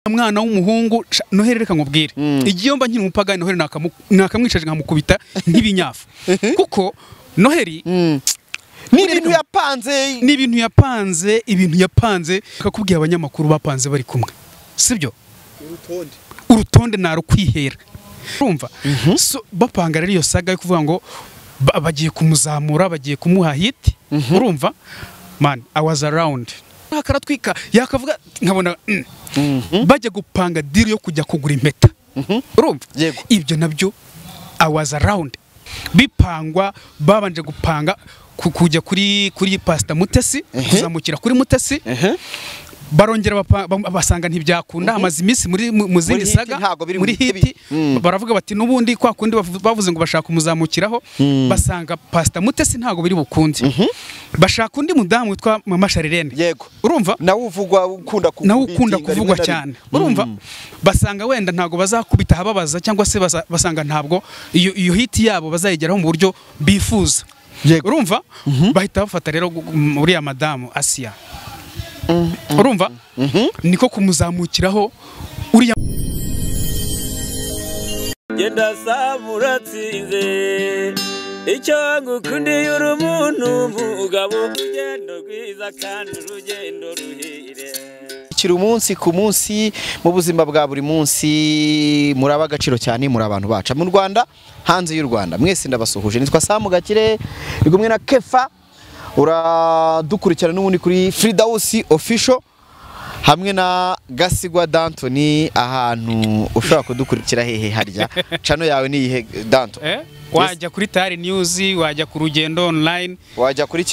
Mwana w'umuhungu Noheli reka nkubwire igiyo mba nkiri umupagani Noheli nakamwicaje nkamukubita nk'ibinyafu kuko Noheli ni ibintu yapanze akakubwiye abanyamakuru bapanze bari kumwe sibyo urutonde narukwihera urumva so bapanga rero iyo saga yo kuvuga ngo bagiye kumuzamura bagiye kumuha hit urumva man I was around akaratwika yakavuga nkabona bajya gupanga deal yo kujya kugura impeta urumva ibyo nabyo I was around bipangwa babanje gupanga kujya kuri Pastor Mutesi kuzamukira kuri Mutesi barongera basanga ntibyakunda amazi imisi muri zindi saga muri hiti baravuga bati nubundi kwa kundi bavuze ngo bashaka kumuzamukiraho basanga Pastor Mutesi ntago biri bukundi bashaka undi mudamu witwa Mama Sharirene yego urumva nawe uvugwa ukunda kuvugwa cyane urumva basanga wenda ntago bazakubita hababaza cyangwa se basanga ntabwo iyo hiti yabo bazayigeraho mu buryo bifuza urumva bahita bafata rero muri ya madamu Asia urumva niko kumuzamukiraho uriya genda samuratsinze icyo ngukundiye urumuntu mugabo ugendo rwiza kandi urugendo ruhire kiri umunsi ku munsi mu buzima bwa buri munsi muraba agaciro cyane muri abantu baca mu Rwanda hanze y'u Rwanda mwese ndabasuhuje nitwa Samu Gakire rigumwe na Kefa uradukurikirana n'ubundi kuri Fridausi official hamwe na Gasigwa D'Antoni ahantu ushobora kudukurikira hehe harya chano yawe ni ihe Danto wajya kuri Tari News wajya ku Rugendo online wajya kuri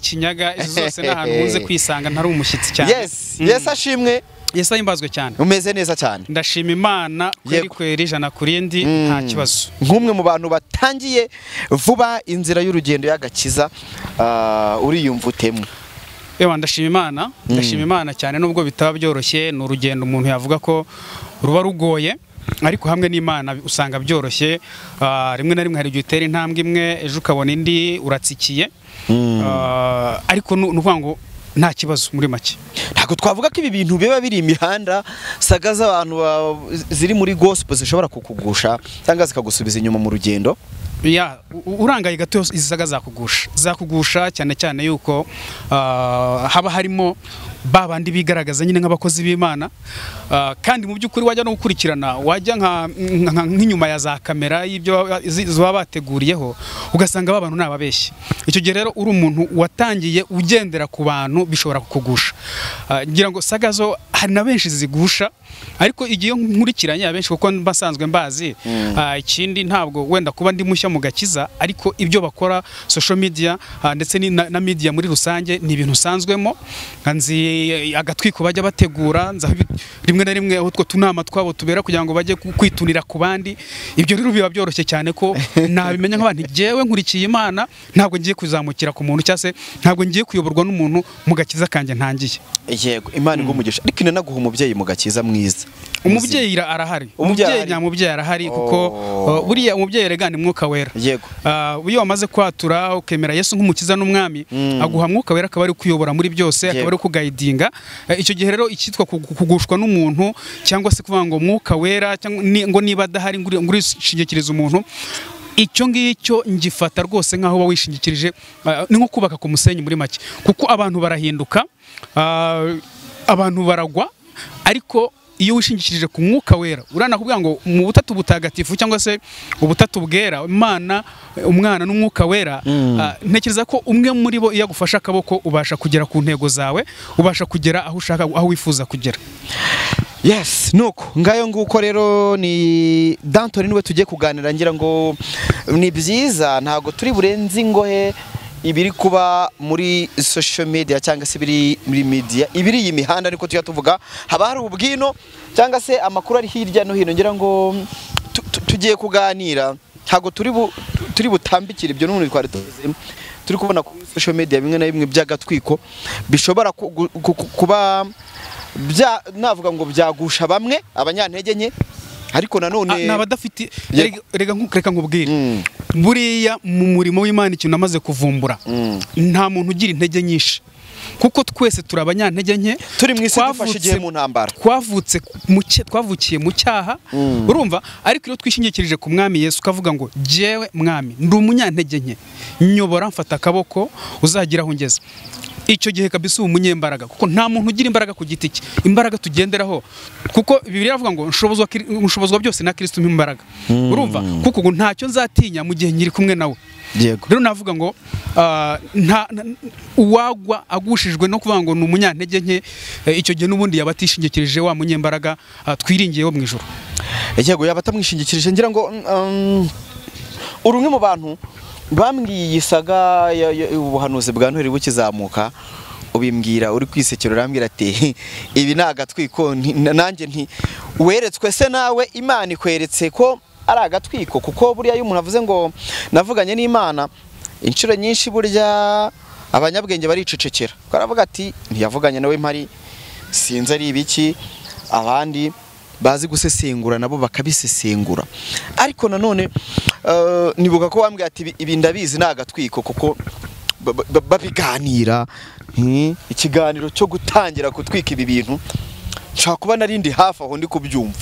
Kinyaga izo zose nahantu muze kwisanga ntari umushyitsi cyane yes ashimwe Yesa yimbazwe cyane umeze neza cyane ndashima Imana kweri ijana kurindi nta kibazo nk'umwe mu bantu batangiye vuba inzira y'urugendo y'agakiza uriyumva utemu ndashima Imana cyane nubwo bitaba byoroshye ni urugendo umuntu yavuga ko ruba rugoye ariko hamwe n'Imana usanga byoroshye rimwe na rimwe hari igihe utera intambwe imwe ejo ukabona indi uratsikiye ariko nuvuga ngo nta kibazo muri make ntago twavuga ko ibi bintu biba biri imihanda saga z'abantu ziri muri gospel zishobora kukugusha cyangwa zikagusubiza inyuma mu rugendo urangaye gato izisaga zakugusha cyane yuko haba harimo babandi bigaragaza nyine nk'abakozi b'Imana kandi mu by'ukuri wajya no gukurikirana wajya nk'inyuma ya za kamera y'ibyo baba bateguriyeho ugasanga abantu nababeshye icyo gihe rero uri umuntu watangiye ugendera ku bantu bishobora kukugusha ngira ngo saga zo hari na benshi zigusha ariko igiye nkurikiranye abenshi kuko basanzwe mbazi ikindi ntabwo wenda kuba ndi mushya mu gakiza ariko ibyo bakora social media ndetse na media muri rusange ni ibintu sanzwemo nzi agatwiko bajya bategura rimwe na rimwe aho tunama twabo tubera kugira ngo bajye kwitunira ku bandi ibyo rero biba byoroshye cyane ko nabimenya nk'abantu jewe nkurikiye Imana ntabwo ngiye kuzamukira ku muntu cyase ntabwo ngiye kuyoborwa n'umuntu mu gakiza kanje ntangiye yego Imana ingumugisha ariko naguha umubyeyi mu gakiza mwiza umubyeyi arahari umubyeyi nyamubyeyi arahari kuko buriya umubyeyi regana mwuka wera yego iyo wamaze kwatura ukemera Yesu nk'umukiza n'umwami aguha mwuka wera akaba ari kuyobora muri byose akaba ari kugayidinga icyo gihe rero ikitwa kugushwa n'umuntu cyangwa se kuvuga ngo mwuka wera ngo niba adahari nguri shingikiriza umuntu icyo ngicyo ngifata rwose nkaho wishingikirije ni nko kubaka ku musenyi muri make kuko abantu barahinduka abantu baragwa ariko iyo wishingikirije ku mwuka wera uranakubwira ngo mu butatu butagatifu cyangwa se ubutatu bwera Imana umwana n'umwuka wera ntekereza ko umwe muri bo iyo agufasha akaboko ubasha kugera ku ntego zawe ubasha kugera aho ushaka aho wifuza kugera yes nuko ngayo nguko rero ni D'Antoni niwe tugiye kuganira ngira ngo ni byiza ntago turi burenze ingohe ibiri kuba muri social media cyangwa se biri muri media ibiri iyi mihanda niko tuya tuvuga haba hari ubwino cyangwa se amakuru ari hirya no hino ngira ngo tugiye kuganira ntago turi butambikira ibyo n'umuntu twari turi kubona ku social media bimwe na bimwe by'agatwiko bishobora kuba navuga ngo byagusha bamwe abanyantege nke ariko nanone nabadafite reka nkubwire buriya mu murimo w'Imana ikintu namaze kuvumbura nta muntu ugira intege nyinshi kuko twese turi abanyantege nke, turi mu isi dufashe igihe mu ntambara, twavukiye mu cyaha, urumva. Ariko iyo twishingikirije ku mwami Yesu ukavuga ngo jewe mwami ndi umunyantege nke, nyobora mfata akaboko uzagira aho ngeze, icyo gihe kabisa ubu umunyembaraga, kuko nta muntu ugira imbaraga ku giti cye, imbaraga tugenderaho, kuko Bibiliya iravuga ngo nshobozwa byose na Kristo umpa imbaraga, urumva. Kuko ngo ntacyo nzatinya mu gihe nkiri kumwe nawe. yego. Rero navuga ngo uwagwa agushijwe no kuvuga ngo ni umunyantege nke, icyo gihe n'ubundi yaba atishingikirije wa munyembaraga twiringiyeho mu ijuru. Yego, yaba atamwishingikirije. Ngira ngo urumwe mu bantu bambwiye iyi saga ubuhanuzi bwa Noheli bukizamuka, ubimbwira uri kwisekera, urambwira ati ibi ni agatwiko. Nanjye nti weretswe se nawe Imana ikweretse ko ari agatwiko? Kuko buriya iyo umuntu avuze ngo navuganye n'Imana, inshuro nyinshi burya abanyabwenge baricecekera, baravuga ati ntiyavuganye nawe mpari, sinzi ari ibiki. Abandi bazi gusesengura nabo bakabisesengura, ariko nanone nibuka ko wambwiye ati ibi ndabizi ni agatwiko, kuko babiganira ikiganiro cyo gutangira gutwika ibi bintu, nshaka kuba narindi hafi aho ndi kubyumva.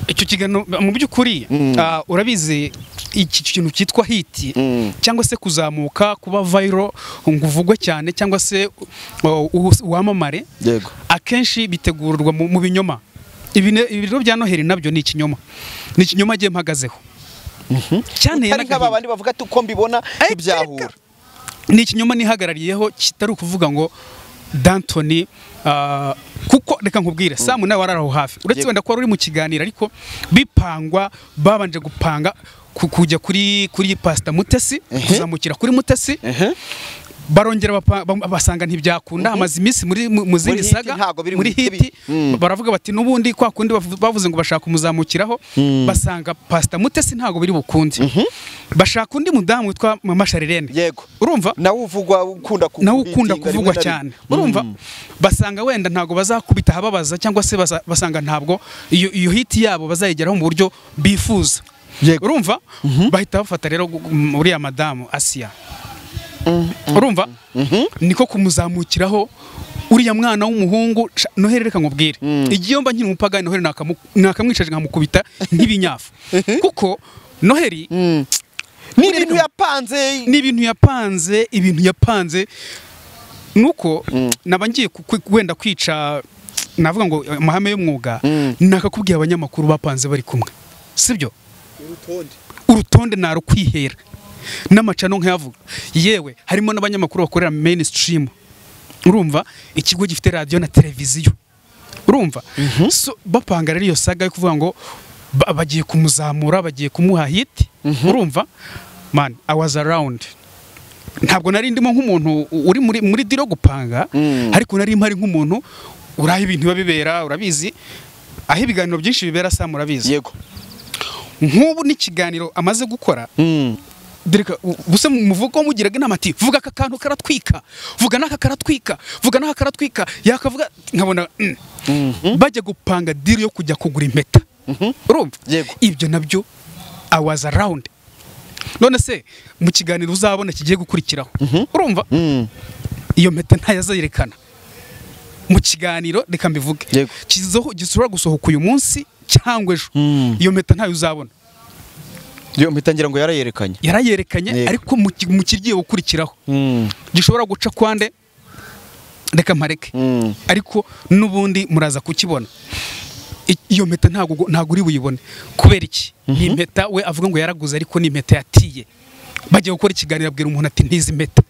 Icyo kiganiro mu by'ukuri urabizi iki kintu cyitwa hiti cyangwa se kuzamuka, kuba viral, ngo uvugwe cyane cyangwa se wamamare, yego, akenshi bitegurwa mu binyoma. Ibiro bya Noheli nabyo ni ikinyoma, ni ikinyoma agiye mpagazeho cyane. Hari nk'abandi bavuga ati uko mbibona ibyahura, ni ikinyoma nihagarariyeho, kitari ukuvuga ngo Dantoni, kuko reka nkubwire Sam nawe wararaho hafi, uretse wenda ko wari uri mu kiganiro, ariko bipangwa, babanje gupanga kujya kuri Pastor Mutesi, kuzamukira kuri Mutesi, barongera basanga ntibyakunda. Amaze iminsi mu zindi saga, muri hiti, baravuga bati n'ubundi kwa kundi bavuze ngo bashaka kumuzamukiraho, basanga Pastor Mutesi ntago biri bukunde, bashaka undi mudamu witwa Mama Sharirene, yego, urumva, nawe ukunda kuvugwa cyane, urumva. Basanga wenda ntago bazakubita hababaza, cyangwa se basanga ntabwo iyo hiti yabo bazayigeraho mu buryo bifuza, urumva. Bahita bafata rero uriya madamu Asia, urumva, niko kumuzamukiraho uriya mwana w'umuhungu. Noheli reka nkubwire, igihe mba nkiri umupagani, Noheli nakamwicaje nkamukubita nk'ibinyafu, kuko Noheli ni ibintu yapanze, nuko naba ngiye wenda kwica, navuga ngo amahame y'umwuga, nakakubwiye abanyamakuru bapanze bari kumwe, sibyo? Urutonde narukwihera n'amacano nkayavuga, yewe harimo n'abanyamakuru bakorera mainstream, urumva, ikigo gifite radio na televiziyo, urumva. So bapanga rero iyo saga yo kuvuga ngo bagiye kumuzamura, bagiye kumuha hit, urumva. Man, I was around, ntabwo nari ndimo nk'umuntu uri muri diro gupanga, ariko nari mpari nk'umuntu uraho ibintu bibera, urabizi aho ibiganiro byinshi bibera. Sam urabizi, yego, nk'ubu n'ikiganiro amaze gukora, Dereka buse muvuga mugiraga inama ati vuga aka kantu karatwika, vuga naka karatwika, vuga naka karatwika, yakavuga nkabona bajya gupanga deal yo kujya kugura impeta, urumva. Ibyo nabyo I was around. None se mu kiganiro uzabona kigiye gukurikiraho, urumva, iyo mpeta ntayazerekana mu kiganiro, reka mbivuge, gisura gusohoka uyu munsi cyangwa ejo, iyo mpeta ntayo uzabona. Iyo mpeta ngira ngo yarayerekanye, ariko mu kigiye gukurikiraho gishobora guca kwande, reka mpareke, ariko n'ubundi muraza kukibona. Iyo mpeta ntago uri buyibone. Kubera iki? Ni impeta we avuga ngo yaraguze, ariko ni impeta yatiye. Bagiye gukora ikiganiro abwira umuntu ati ntizi impeta,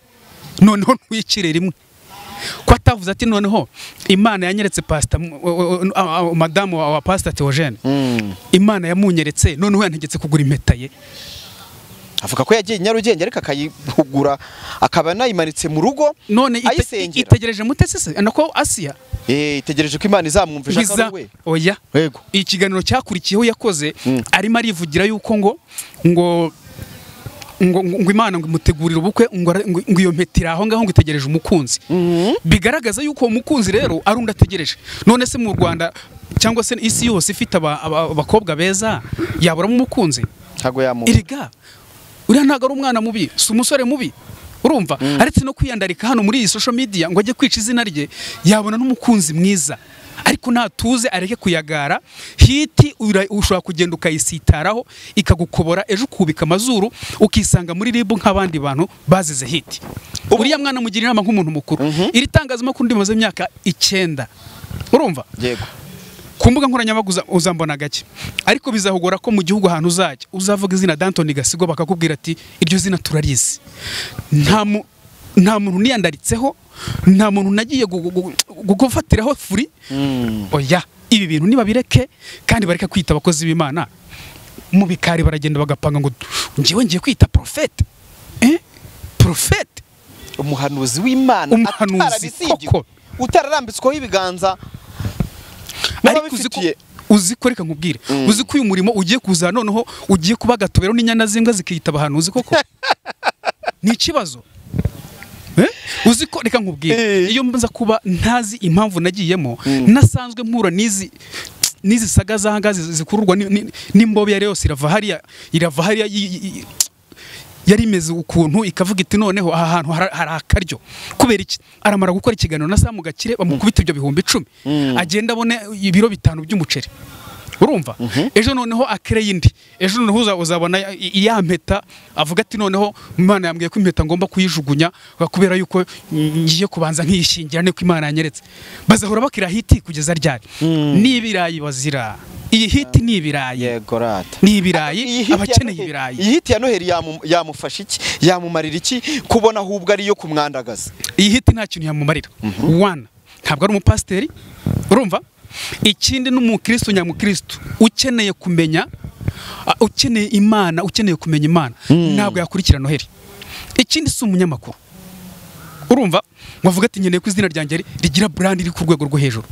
noneho ntwikire rimwe, ko atavuze ati noneho Imana yanyeretse Pastor madamu wa Pastor Theogene, Imana yamunyeretse, noneho yantegetse kugura impeta ye. Avuga ko yagiye Nyarugenge ariko akayigura, akaba nayimanitse mu rugo, none itegereje Mutesi se nako Asia, itegereje ko Imana izamwumvisha ko we. Oya, yego, ikiganiro cyakurikiyeho yakoze arimo arivugira yuko ngo Imana ngo imutegurira ubukwe, ngo iyo mpeta aho ngaho ngo itegereje umukunzi. Bigaragaza yuko umukunzi rero ari undi ategereje. None se mu Rwanda cyangwa se isi yose ifite abakobwa beza, yaburamo umukunzi? Ntago yamuha. Iriga uriya ntago ari umwana mubi, si umusore mubi, urumva aretse no kwiyandarika hano muri iyi social media ngo ajye kwica izina rye, yabona n'umukunzi mwiza ariko natuze areke kuyagara. Hiti ushobora kugenda ukayisitaraho ikagukobora, ejo ukubika amazuru ukisanga muri ribu nk'abandi bantu bazize hiti. Uriya mwana mugira inama nk'umuntu mukuru. Iri tangazamakuru ndimaze imyaka 9, urumva yego, ku mbuga nkoranyambaga uzambona gake, ariko bizahugora ko mu gihugu ahantu uzajya uzavuga izina Danton Gasigwa bakakubwira ati iryo zina turarizi. Nta muntu niyandaritseho, nta muntu nagiye gufatiraho furi. Oya, ibi bintu nibabireke kandi bareka kwita abakozi b'Imana mu bikari, baragenda bagapanga ngo ngiye ngiye kwita profete. Profete, umuhanuzi w'Imana, umuhanuzi koko utararambitsweho ibiganza. Ariko uziko reka nkubwire, uziko uyu murimo ugiye kuza noneho ugiye kuba gatobero n'inyana z'imbwa zikiyita abahanuzi koko. Ni ikibazo. Uziko reka nkubwire, iyo mbanza kuba ntazi impamvu nagiyemo, nasanzwe mpura nizi saga zanga zikururwa n'imbobe yari yose irava hariya yari imeze ukuntu ikavuga iti noneho aha hantu hari akaryo. Kubera iki? Aramara gukora ikiganiro na Samu Gakire bamukubita ibyo bihumbi 10, agenda abone ibiro 5 by'umuceri, urumva. Ejo noneho akere yindi, ejo noneho uzabona yampeta avuga ati noneho Imana yambwiye ko impeta ngomba kuyijugunya kubera yuko ngiye kubanza nkiyishingira niko Imana yanyeretse. Bazahora bakira hiti kugeza ryari? N'ibirayi bazira. Iyi hiti ni ibirayi. Yego rata. Ni ibirayi, abakeneye ibirayi. Iyi hiti ya Noheli yamufasha iki? Yamumarira iki kubona ahubwo ari yo kumwandagaza? Iyi hiti nta kintu yamumarira. One, ntabwo ari umupasiteri, urumva? Ikindi n'umukristo nyamukristo ukeneye kumenya, ukeneye Imana, ukeneye kumenya Imana, ntabwo yakurikira Noheli. Ikindi si umunyamakuru, urumva, wavuga ati nkeneye ko izina ryanjye rigira brand iri ku rwego rwo hejuru.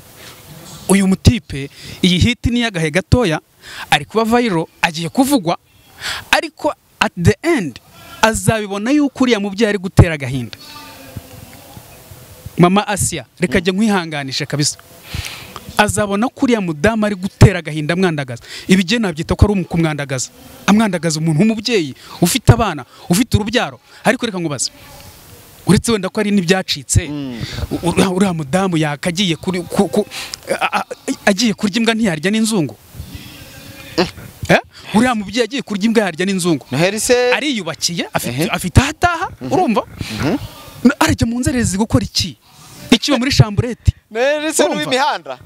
Uyu mutipe iyi hiti ni yagahe gatoya, ari kuba viral, agiye kuvugwa, ariko at the end azabibona yuko uriya mubyeyi ari gutera agahinda. Mama Asia, reka jye nkwihanganisha kabisa. Azabona ko uriya mudamu ari gutera agahinda amwandagaza. Ibije nabyita ko ari umukumwandagaza, amwandagaza umuntu w'umubyeyi ufite abana, ufite urubyaro. Ariko reka ngubaze, uretse wenda ko ari n'ibyacitse, uriya mudamu yakagiye agiye kurya imbwa ntiyarya n'inzungu. Uriya mubyeyi agiye kurya imbwa yarya n'inzungu. Ariyubakiye, afite ahataha, urumva. Arajya mu nzererezi gukora iki? Ikiba muri chamburete. Nerese n'imihanda.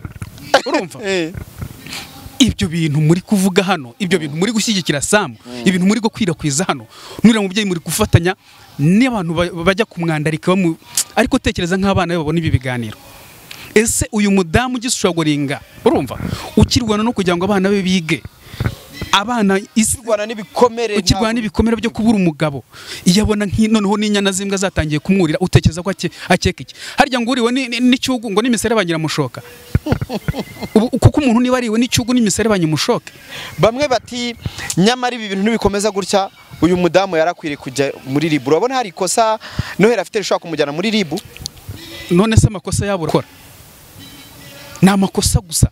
Urumva? Ibyo bintu muri kuvuga hano, ibyo bintu muri gushyigikira Samu, ibintu muri gukwirakwiza hano, nuriya mubyeyi muri gufatanya n'abantu bajya kumwandarika ariko tekereza nk'abana babona ibi biganiro. Ese uyu mudamu ugishobora, urumva, ukirwana no kugira ngo abana be bige, abana isirwana n'ibikomere byo kubura umugabo, iyabona noneho n'inyana z'imbwa zatangiye kumwurira, utekereza ko akeka iki? Harya ngo uriwe n'icyugu ngo n'imisere banyimushoka. Kuko umuntu niba ariwe n'icyugu n'imisere banyimushoke. Bamwe bati nyamara ibi bintu nibikomeza gutya uyu mudamu yarakwiriye kujya muri ribu. Urabona hari ikosa Noheli afite rishobora kumujyana muri ribu? None se amakosa yabura gukora? Ni amakosa gusa.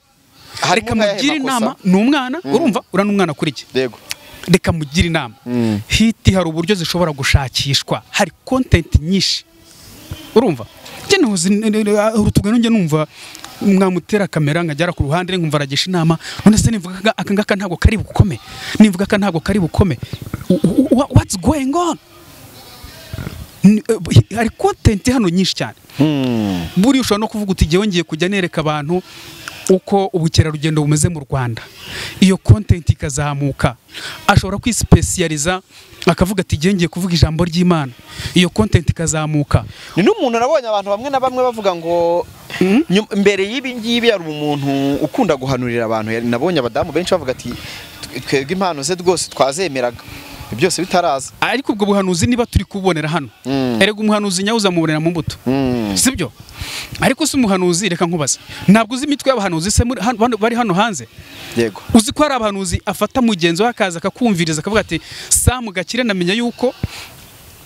Reka mugire inama, ni umwana, urumva, urana umwana kuri iki? Yego. Reka mugire inama. Hiti hari uburyo zishobora gushakishwa, hari content nyinshi, urumva. Urutugano nge numva mwamutera kamera nkajyara ku ruhande nkumva aragisha inama, none se nivuga aka ngaka ntabwo kari bukome, nivuga aka ntabwo kari bukome. What's going on? Hari content hano nyinshi cyane. Buri ushobora no kuvuga uti ngiye ngiye kujya nereka abantu uko ubukerarugendo bumeze mu Rwanda. Iyo content ikazamuka, ashobora kwispecializa akavuga ati ngiye kuvuga ijambo ry'Imana. Iyo content ikazamuka. Ni n'umuntu nabonye abantu bamwe na bamwe bavuga ngo mbere y'ibi ngibi yari umuntu ukunda guhanurira abantu. Nabonye abadamu benshi bavuga ati twebwe impano ze rwose twazemeraga byose bitaraza. Ariko ubwo buhanuzi niba turi kubonera hano, erega umuhanuzi nyawuza mubonera mu mbuto, sibyo? Ariko si umuhanuzi, reka nkubaza, ntabwo uzi imitwe y'abahanuzi se bari hano hanze? Yego. Uzi ko hari abahanuzi afata mugenzi we akaza akakumviriza akavuga ati Samu Gakire namenya yuko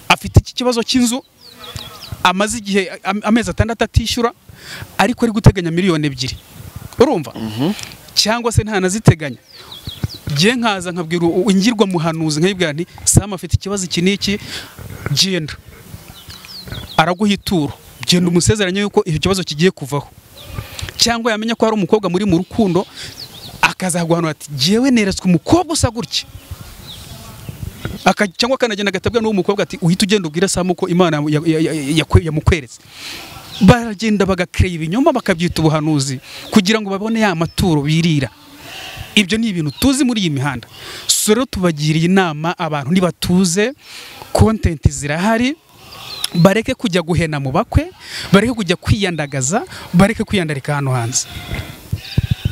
afite iki kibazo cy'inzu, amaze igihe amezi 6 atishyura, ariko ari guteganya miliyoni 2, urumva? Cyangwa se ntanaziteganya. Giye nkaza nkabwira ingirwa muhanuzi nkayibwira nti Samu afite ikibazo iki n'iki, genda araguha ituro, genda umusezeranye yuko icyo kibazo kigiye kuvaho. Cyangwa yamenya ko hari umukobwa muri mu rukundo akazaguhanura ati jewe neretswe umukobwa usa gutya, cyangwa akanagenda agatabwa n'uwo mukobwa ati uhita ugenda ubwira Samu ko Imana yamukweretse. Baragenda bagakreye ibinyoma bakabyita ubuhanuzi kugira ngo babone ya maturo birira. Ibyo ni ibintu tuzi muri iyi mihanda. So rero tubagiriye inama abantu nibatuze, content zirahari, bareke kujya guhena mu bakwe, bareke kujya kwiyandagaza, bareke kwiyandarika hano hanze.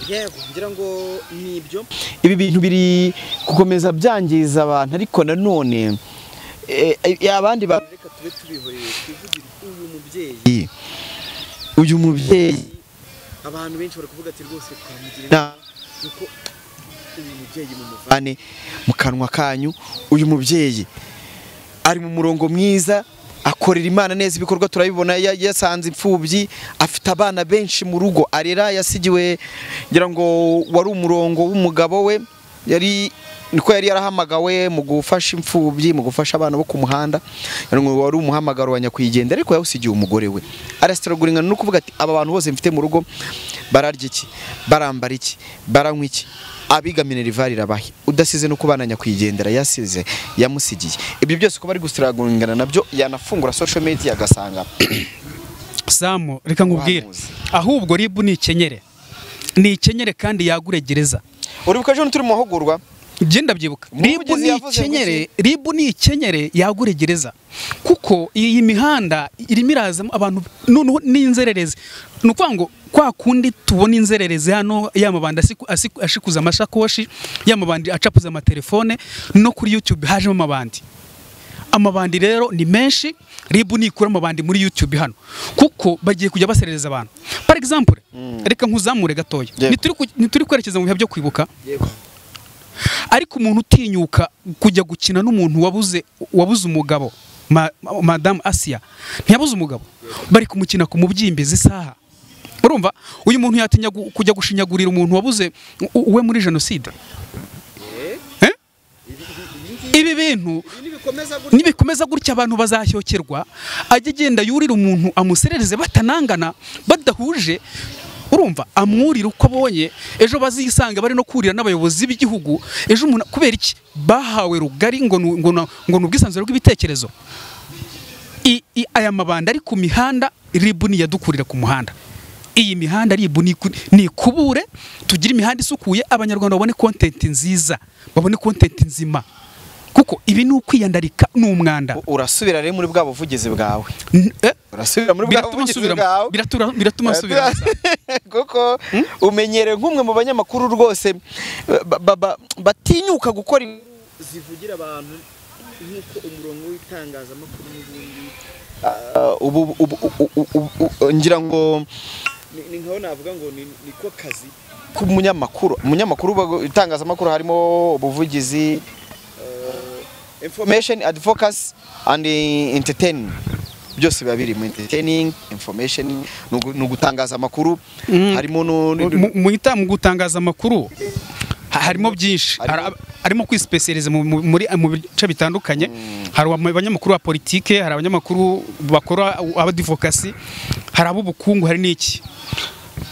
Yego ngira ngo nibyo ibi bintu biri gukomeza byangiza abantu, ariko nanone abandi bareka tube tubihoreye tuvugira uyu mubyeyi abantu benshi bari kuvuga ati rwose twamugira uko uyu mubyeyi mumuvane mu kanwa kanyu. Uyu mubyeyi ari mu murongo mwiza, akorera Imana neza, ibikorwa turabibona, yasanze imfubyi, afite abana benshi mu rugo arera, yasigiwe ngira ngo wari umurongo w'umugabo we, niko yari yarahamagawe mu gufasha imfubyi, mu gufasha abana bo ku muhanda, wari umuhamagaro wa nyakwigendera, ariko yawusigiye umugore we. Arasitaraguringana no kuvuga ati aba bantu bose mfite mu rugo bararya iki, barambara iki, baranywa iki, abiga minerivare irabahe, udasize no kubana nyakwigendera yasize yamusigiye. Ibyo byose ko bari gusitaraguringana nabyo yanafungura social media agasanga Samu, reka nkubwire, ahubwo ribu ni ikenyere kandi yagure gereza. Uribuka ejo turi mu mahugurwa genda byibuka, ribu ni ikenyere yagure gereza, kuko iyi mihanda irimo irazamo abantu n'inzererezi. Nukuvuga ngo kwa kundi tubona inzererezi hano, yamabandi ashikuza amashakoshi, yamabandi acapuza amatelefone, no kuri YouTube hajemo amabandi rero ni menshi. Ribu nikura amabandi muri YouTube hano, kuko bagiye kujya baserereza abantu. Par exemple, reka nkuzamure gatoya, nituri kwerekeza mu bihe byo kwibuka, ariko umuntu utinyuka kujya gukina n'umuntu wabuze umugabo, Madame Asia ntiyabuze umugabo, bari kumukina ku mubyimbizi isaha. Urumva uyu muntu yatinya kujya gushinyagurira umuntu wabuze uwe muri jenoside? Ibi bintu nibikomeza gutya abantu bazashyokerwa, ajye agenda yurira umuntu amuserereze batanangana, badahuje. Urumva amwurira uko abonye, ejo bazisanga bari no kurira n'abayobozi b'igihugu. Ejo umuntu kubera iki bahawe rugari ngo n'ubwisanzure bw'ibitekerezo. Aya mabanda ari ku mihanda, ribu ni yadukurira ku muhanda. Iyi mihanda ribu ni kubure, tugira imihanda isukuye, abanyarwanda babone content nziza, babone content nzima, kuko ibi ni ukwiyandarika n'umwanda. Urasubira rero muri bwa buvugizi bwawe, urasubira muri bwa buvugizi bwawe, biratuma nsubira kuko umenyere nk'umwe mu banyamakuru rwose batinyuka gukora zivugira abantu nk'uko umurongo w'itangazamakuru n'ubundi ngira ngo ni nkaho navuga ngo niko kazi ku umunyamakuru itangazamakuru harimo ubuvugizi, information, advocacy and entertaining. Byose biba biri mu entertaining, information, no gutangaza amakuru. Harimo mu gutangaza amakuru harimo byinshi, harimo kwispecialize mu bice bitandukanye. Hari abanyamakuru ba politike, hari abanyamakuru bakora advocacy, hari abubukungu, hari n'iki.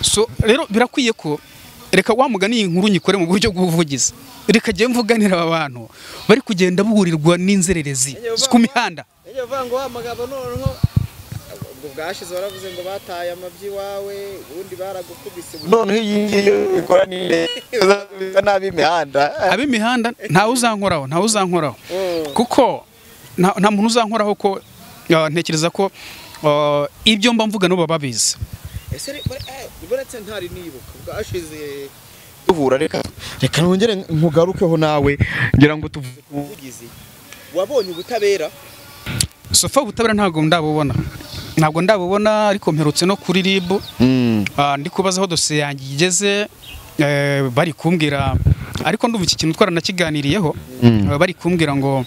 So rero birakwiye ko reka wamugani inkuru nyikore mu buryo bw'ubuvugizi, reka je mvuganira aba bantu bari kugenda buhurirwa n'inzererezi ku mihanda. Ngo amagabo noneho ubwo bwashize baravuze ngo bataye amabyi wawe, ubundi baragukubise, noneho iyi ikora ni nabi imihanda. Ab'imihanda ntawe uzankoraho kuko nta muntu uzankoraho, ko ntekereza ko ibyo mba mvuga no bababizi. Ese buretse ntari nibuka bwashize uhura, reka nongere nkugarukeho nawe ngira ngo tuvuze ku buvugizi. Wabonye ubutabera? Sofa ubutabera ntabwo ndabubona, ariko mperutse no kuri ribu, ndi kubaza aho dosiye yanjye igeze, bari kumbwira, ariko ndumva iki kintu twaranakiganiriyeho, bari kumbwira ngo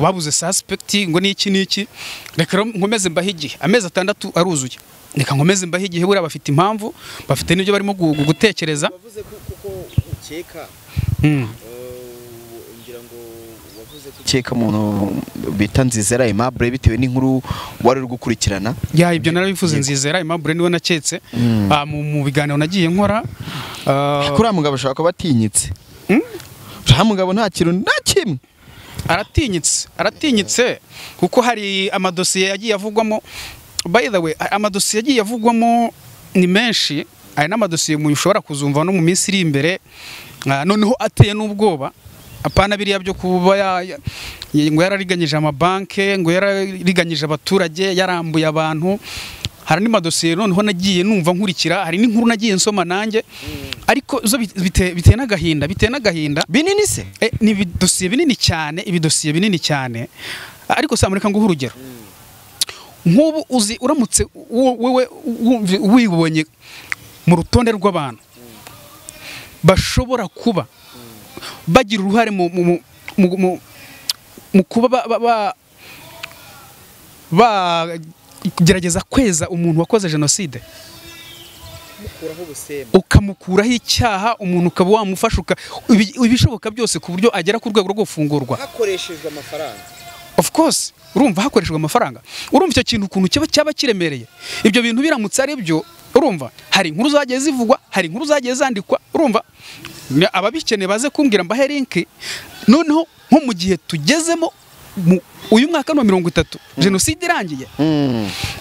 babuze suspect, ngo niki. Reka nkomeze mbahigihe amezi 6 aruzuye, reka nkomeze mbahigihe, buriya bafite impamvu, bafite n'ibyo barimo gutekereza. Bavuze kuko ukeka ngira ngo wavuze keka umuntu bita Nzizera Aimable bitewe n'inkuru wari uri gukurikirana. Ya ibyo narabivuze Nzizera Aimable niwe naketse mu biganiro nagiye nkora kuri mugabo ashaka ko batinyitse. Mugabo nta kintu na kimwe aratinyitse kuko hari amadosiye yagiye avugwamo. By the way, amadosiye yagiye avugwamo ni menshi, ari n'amadosiye mu ushobora kuzumva no mu minsi iri imbere, noneho ateye n'ubwoba. Apana biriya byo kuba ngo yarariganyije amabanke, ngo yarariganyije abaturage, yarambuye abantu. Hari n'amadosiye noneho nagiye numva nkurikira, hari n'inkuru nagiye nsoma nanjye, ariko zo biteye n'agahinda binini se. Ni ibidosiye binini cyane, ariko samureka nguha urugero. Nk'ubu uzi uramutse wewe wibonye mu rutonde rw'abantu bashobora kuba bagira uruhare mu kuba bagerageza kweza umuntu wakoze jenoside, ukamukuraho icyaha, umuntu ukaba wamufasha ibishoboka byose ku buryo agera ku rwego rwo gufungurwa hakoreshejwe amafaranga. Of course, urumva hakoreshejwe amafaranga. Urumva icyo kintu ukuntu cyaba kiremereye. Ibyo bintu biramutse ari byo, urumva hari inkuru zagiye zivugwa, hari inkuru zagiye zandikwa, urumva ababikeneye baze kumbwira mbahe link. Noneho nko mu gihe tugezemo uyu mwaka wa 30 jenoside irangiye,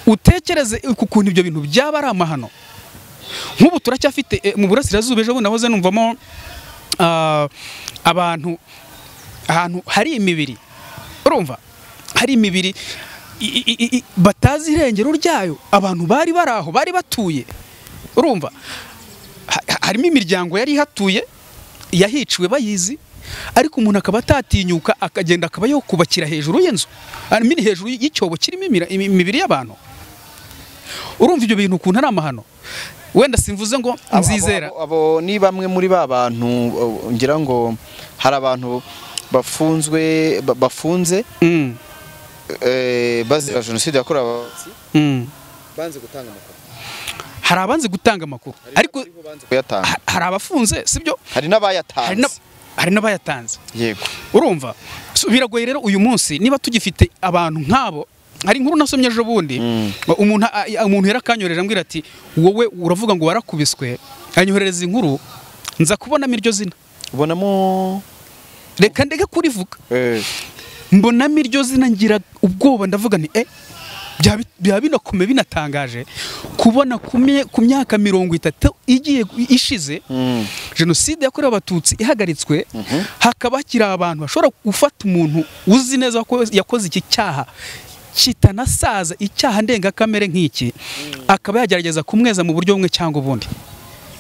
utekereze ukuntu ibyo bintu byaba ari amahano. Nk'ubu turacyafite mu burasirazuba, ejo nahoze numvamo ahantu hari imibiri, urumva hari imibiri batazi irengero ryayo, abantu bari baraho bari batuye, urumva harimo imiryango yari hatuye yahiciwe bayizi, ariko umuntu akaba atatinyuka akagenda akaba yo kubakira hejuru y'inzu, mini hejuru y'icyobo kirimo imibiri y'abantu. Urumva ibyo bintu ukuntu ari amahano. Wenda simvuze ngo Nzizera abo ni bamwe muri ba bantu ngira ngo hari abantu bafunze bazira jenoside yakorewe abatutsi, banze gutanga amakuru. Hari abanze gutanga amakuru, ariko hari abafunze, sibyo? Hari n'abayatanze. Yego. Urumva biragoye rero uyu munsi niba tugifite abantu nk'abo. Hari inkuru nasomye ejo bundi, umuntu yarakanyoreje ambwira ati wowe uravuga ngo warakubiswe, anyoherereza inkuru nza kubonamo iryo zina. Ubonamo reka ndeke kurivuga. Mbonamo iryo zina ngira ubwoba, ndavuga ni byaba binakomeye binatangaje kubona ku myaka 30 igiye ishize jenoside yakorewe abatutsi ihagaritswe, hakaba hakiri abantu bashobora gufata umuntu uzi neza ko yakoze iki cyaha kitanasaza, icyaha ndengakamere nk'iki, akaba yagerageza kumweza mu buryo bumwe cyangwa ubundi.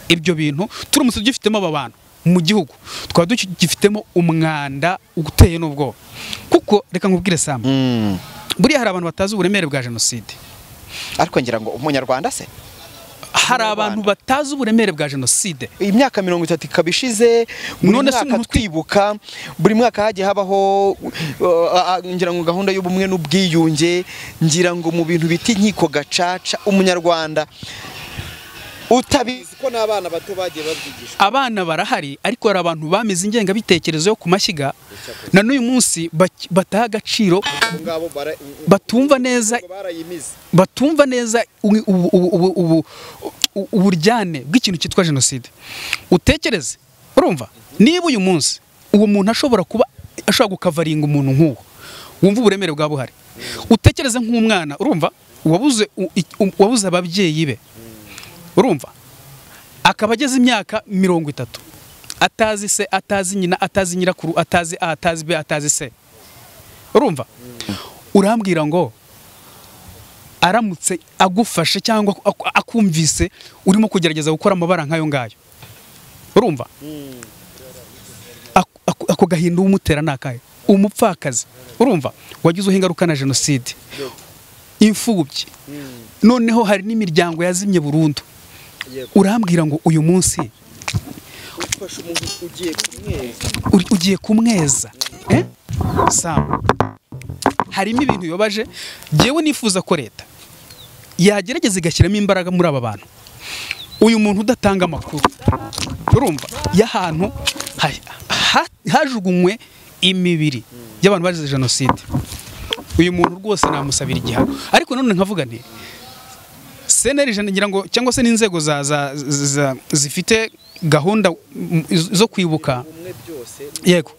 Ibyo bintu turamutse dufitemo aba bantu mu gihugu, twaba dufitemo umwanda uteye n'ubwoba. Kuko reka nkubwire Sam, buriya hari abantu batazi uburemere bwa jenoside. Ariko ngira ngo umunyarwanda se, hari abantu batazi uburemere bwa jenoside. Imyaka 30 ikabishize, none se twibuka buri mwaka hagiye habaho ngira ngo gahunda y'ubumwe n'ubwiyunge, ngira ngo mu bintu biti nkiko gacaca. Umunyarwanda utabizi ko n'abana bato bagiye babyigishwa. Abana barahari, ariko hari abantu bamize ingenga bitekerezo yo kumashyiga na n'uyu munsi bataha agaciro, batumva neza uburyane bw'ikintu cyitwa jenoside. Utekereze, urumva niba uyu munsi uwo muntu ashobora gukavaringa umuntu nk'uwo, wumva uburemere bwa buhari. Utekereze nk'umwana, urumva wabuze ababyeyi be, urumva akaba ageze imyaka 30, atazi se, atazi nyina, atazi nyirakuru, atazi A, atazi B, atazi C. Urumva urambwira ngo aramutse agufashe cyangwa akumvise urimo kugerageza gukora amabara nkayo ngayo, urumva ako gahinda umutera nakaye, umupfakazi, urumva wagize ingaruka na jenoside, imfubyi, noneho hari n'imiryango yazimye burundu. Urambwira ngo uyu munsi ufashe umuntu ugiye kumweza. Sam, harimo ibintu yobaje. Jewe nifuza ko leta yagerageza igashyiramo imbaraga muri aba bantu. Uyu muntu udatanga amakuru, urumva y'ahantu hajugunywe imibiri y'abantu bazize jenoside, uyu muntu rwose namusabira igihano. Ariko none nkavuga nti CNLG ngira ngo cyangwa se n'inzego zifite gahunda zo kwibuka, yego,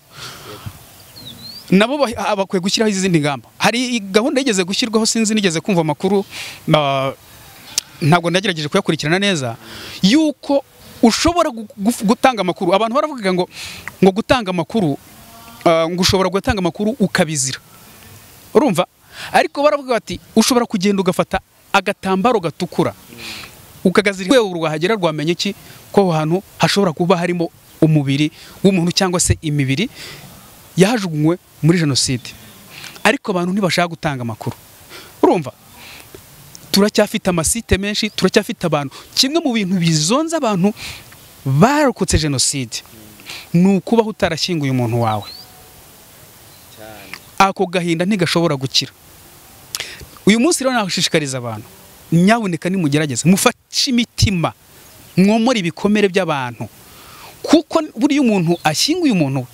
nabo bakwiye gushyiraho izindi ngamba. Hari gahunda yigeze gushyirwaho, sinzi nigeze kumva amakuru, ntabwo nagerageje kuyakurikirana neza, yuko ushobora gutanga amakuru. Abantu baravuga ngo gutanga amakuru, ngo ushobora gutanga amakuru ukabizira, urumva. Ariko baravuga bati ushobora kugenda ugafata agatambaro gatukura ukagazira urwego rwahagera rwamenye iki ko aho hantu hashobora kuba harimo umubiri w'umuntu cyangwa se imibiri yahajugunywe muri jenoside. Ariko abantu ntibashaka gutanga amakuru, urumva. Turacyafite amasite menshi, turacyafite abantu. Kimwe mu bintu bizonza abantu barokotse jenoside ni ukubaho utarashyinguye umuntu wawe. Ako gahinda ntigashobora gukira. Uyu munsi rero nashishikariza abantu, nyabuneka nimugerageze mufashe imitima, mwomora ibikomere by'abantu, kuko buri umuntu ashyinguye umuntu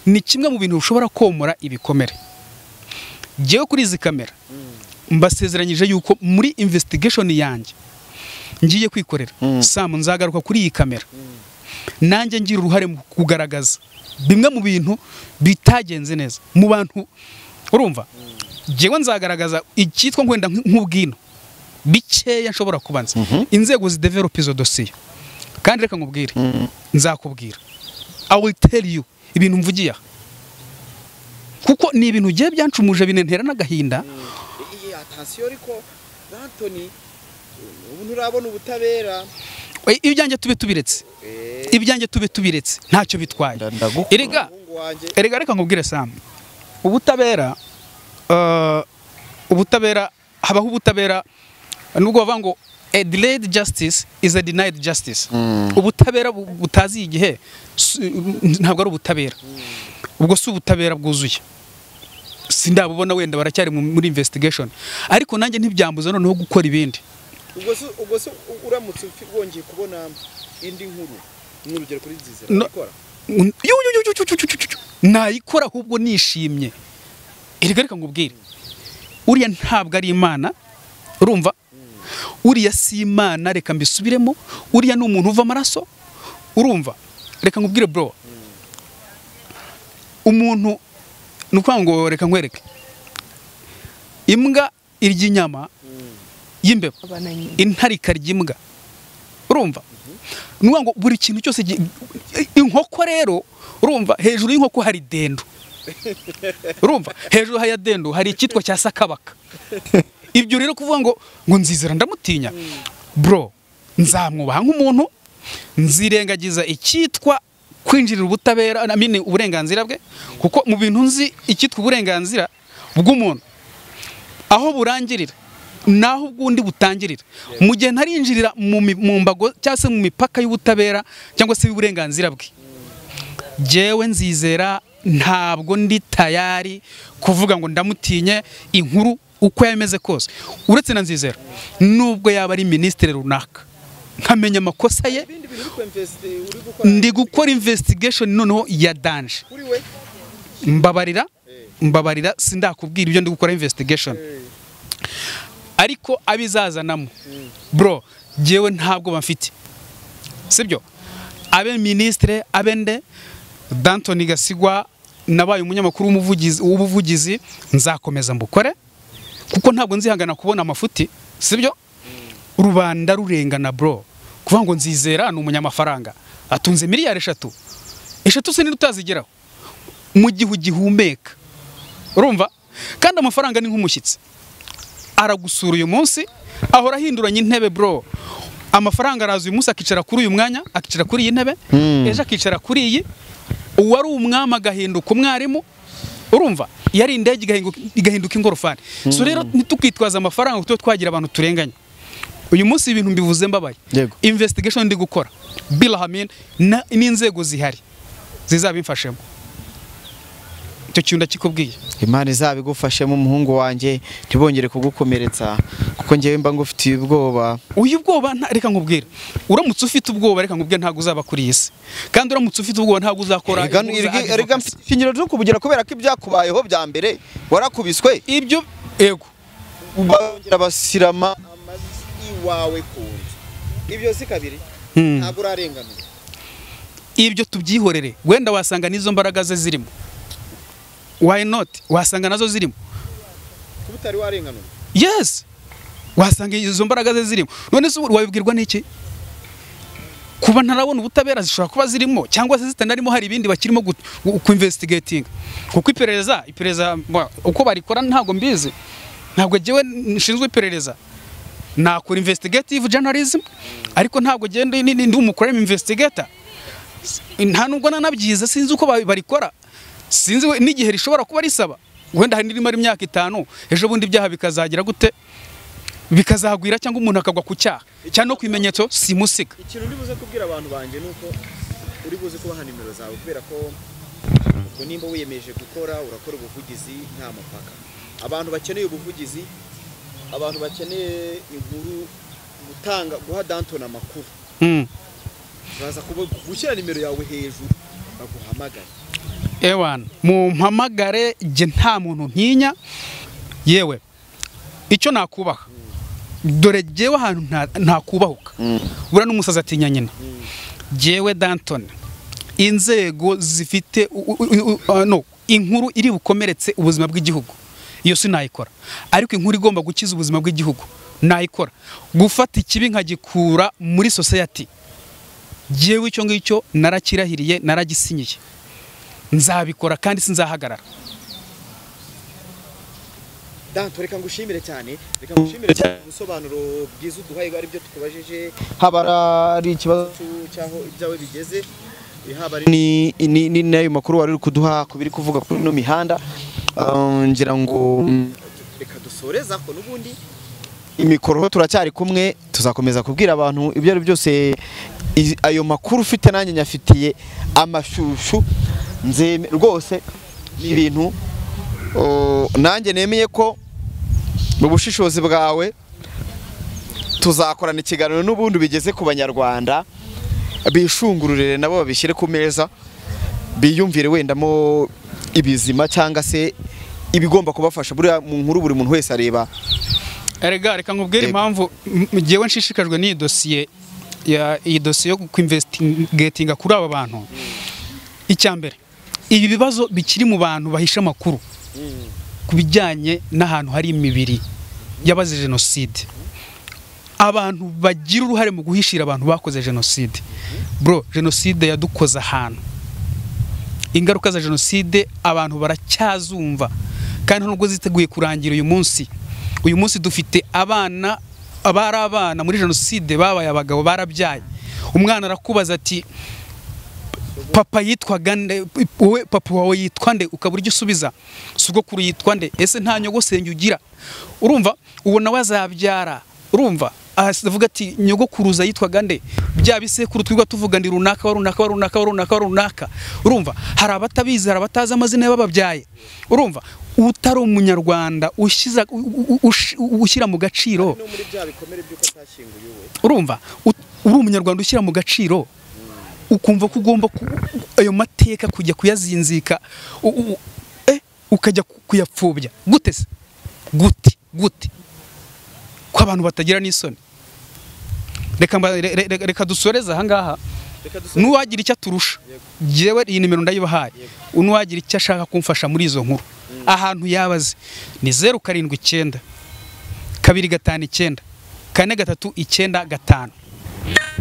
ni kimwe mu bintu ushobora komora ibikomere. Jewe kuri izi kamera mbasezeranyije yuko muri investigation yanjye ngiye kwikorera, Sam, nzagaruka kuri iyi kamera nanjye ngira uruhare mu kugaragaza bimwe mu bintu bitagenze neza mu bantu, urumva. Jewe nzagaragaza icyitwa ngwenda nk'ubwino bikeya nshobora kubanza. Inzego zidevelop izo dossier, kandi reka nkubwire, nzakubwira, I will tell you ibintu mvugiye, kuko ni ibintu giye byancumuje binentera n'agahinda. Attention ariko Anthony, ubu nturabona ubutabera. Ibyanjye tube tubiretse ntacyo bitwaye. Erega reka nkubwire Sam, ubutabera habaho ubutabera, nubwo bavuga ngo a delayed justice is a denied justice. Ubutabera butazi igihe ntabwo ari ubutabera. Ubwo si ubutabera bwuzuye, sindabubona, wenda baracyari muri investigation. Ariko nanjye ntibyambuza noneho gukora ibindi. Ubwo so uramutse wongeye kubona indi nkuru, n'urugero kuri Nzizera nakora nayikora ahubwo nishimye. Reka ngubwire, uriya ntabwo ari Imana, urumva. Uriya si Imana, reka mbisubiremo. Uriya ni umuntu uva amaraso, urumva. Reka ngubwire bro, umuntu nukwanga ngo reka nkwereke, imbwa irya inyama y'imbeba, intare ikarya imbwa, urumva. Nukuvuga ngo buri kintu cyose, inkoko rero, urumva, hejuru y'inkoko hari dendo, urumva. Hejuru haya dendo hari icyitwa cya sakabaka. Ibyo rero kuvuga ngo Nzizera ndamutinya, bro, nzamwubaha nk'umuntu, nzirengagiza icyitwa kwinjirira ubutabera, uburenganzira bwe, kuko mu bintu nzi icyitwa uburenganzira bw'umuntu aho burangirira naho ubwundi butangirira. Mu gihe ntarinjirira mu mbago cyangwa se mu mipaka y'ubutabera cyangwa se y'uburenganzira bwe, jewe Nzizera ntabwo ndi tayari kuvuga ngo ndamutinye inkuru uko yameze kose. Uretse na Nzizera, nubwo yaba ari ministre runaka, nkamenya amakosa ye, ndi gukora investigation noneho ya danger. Mbabarira sindakubwira ibyo ndi gukora investigation. Ariko abizazanamo, bro, jewe ntabwo bamfite, sibyo. Abe ministre, abende D'Anthony Gasigwa, nabaye umunyamakuru w'ubuvugizi, nzakomeza mbukore, kuko ntabwo nzihangana kubona amafuti, sibyo. Rubanda rurengana bro, kuvuga ngo Nzizera ni umunyamafaranga, atunze miliyari 3 se nirutazigeraho mu gihe ugihumeka, urumva. Kandi amafaranga ni nk'umushyitsi, aragusura uyu munsi, ahora ahinduranya intebe bro. Amafaranga araza uyu munsi akicara kuri uyu mwanya, akicara kuri iyi ntebe, ejo akicara kuri iyi. Uwari umwami agahinduka umwarimu, urumva. Yari indege igahinduka ingorofani. So rero ntitukitwaza amafaranga kuko twagira abantu turenganya. Uyu munsi ibintu mbivuze mbabaye, investigation ndi gukora Bill Hamin n'inzego zihari zizabimfashemo. icyo kintu ndakikubwiye. Imana izabigufashemo umuhungu wanjye ntibongere kugukomeretsa kuko njyewe mba ngufitiye ubwoba. Uyu bwoba reka nkubwire, uramutse ufite ubwoba reka nkubwire ntabwo uzaba kuri iyi si, kandi uramutse ufite ubwoba ntabwo uzakora. Erega mfite ikinyiro cyo kubugira kubera ko ibyakubayeho bya mbere warakubiswe. Ibyo ego bongera basirama amazi iwawe ku nzu, ibyo si kabiri ntabwo urarenganura. Ibyo tubyihorere, wenda wasanga n'izo mbaraga ze zirimo. Why not? Wasanga nazo zirimo. Kubutari warenganura. Yes. Wasanga izo mbaraga ze zirimo. None se wabibwirwa n'iki? Kuba ntarabona ubutabera zishobora kuba zirimo cyangwa se zitanarimo, hari ibindi bakirimo ku investigating. Kuko iperereza uko barikora ntago mbizi. Ntabwo jewe nshinzwe iperereza. Nakora investigative journalism, ariko ntabwo gende ndi umukora investigator. Nta nubwo nanabyiza, sinzi uko barikora. Sinzi n'igihe rishobora kuba risaba. Wenda hari nirimo imyaka 5 ejo bundi ibyaha bikazagira gute, bikazagwira cyangwa umuntu akagwa ku cyaha cyane no kwimenyetso simusiga. Ikintu ndibuze kubwira abantu banje nuko uri buze kubaha nimero zawe, kubera ko ubwo nimba wiyemeje gukora urakora ubuvugizi nta mupaka. Abantu bakeneye ubuvugizi, abantu bakeneye inkuru, guha Danton amakuru, baza gushyira nimero yawe hejuru baguhamagara. Ewan mu mpamagare je nta muntu ntinya, yewe icyo nakubaha dore jewe ahantu nta kubahuka. Bura n'umusaza atinya nyina. Jewe Danton inzego zifite inkuru iri bukomeretse ubuzima bw'igihugu, iyo sinayikora. Ariko inkuru igomba gukiza ubuzima bw'igihugu nayikora. Gufata ikibi nkagikura muri society, jewe icyo ngicyo narakirahiriye, naragisinyiye, nzabikora kandi sinzahagarara. Danton reka ngushimire cyane, ubusobanuro bwiza uduhaye ari byo tukubajije. Haba ari ikibazo cyaho ibyawe bigeze, haba ni nayo makuru wari kuduha kubiri kuvuga kuri no mihanda. Ngira ngo reka dusoreza ko nubundi imikoro turacyari kumwe, tuzakomeza kubwira abantu ibyo ari byose. Ayo makuru ufite nanjye nyafitiye amashushu, nze rwose ni ibintu nanjye nemeye ko mu bushishozi bwawe tuzakorana ikiganiro n'ubundi bigeze ku banyarwanda, bishungururire nabo babishyire ku meza, biyumvire wendamo ibizima cyangwa se ibigomba kubafasha. Buriya mu nkuru buri muntu wese areba. Erega reka nkubwire impamvu ngewe nshishikajwe n'iyi dosiye yo kwinvestigatinga kuri aba bantu. Icyambere, ibi bibazo bikiri mu bantu bahisha amakuru kubijyanye n'ahantu hari imibiri yabaze jenoside, abantu bagira uruhare mu guhishira abantu bakoze jenoside. Bro, jenoside yadukoze ahantu, ingaruka za jenoside abantu baracyazumva kandi nubwo ziteguye kurangira uyu munsi dufite abana muri jenoside babaye abagabo, barabyaye. Umwana arakubaza ati papa yitwaga nde, wowe papa wawe yitwa nde, ukabura icyo usubiza. Sogokuru yitwa nde, ese nta nyogosenge ugira? Urumva ubona wazabyara, urumva avuga ati nyogokuruza yitwaga nde, bya bisekuru twigwa tuvuga ndi runaka runaka. Urumva hari abatabizi, hari abatazi amazina y'ababyaye. Urumva utari umunyarwanda ushyira mu gaciro, urumva uri umunyarwanda ushyira mu gaciro, ukumva ko ugomba ayo mateka kujya kuyazinzika, ukajya kuyapfubya gute se? Gute ko abantu batagira n'isoni? Reka dusoreza aha ngaha. Nuwagira icyo aturusha, jewe iyi nimero ndayibahaye. Unuwagira icyo ashaka kumfasha muri izo nkuru, ahantu yabaze ni 079 259 439 5.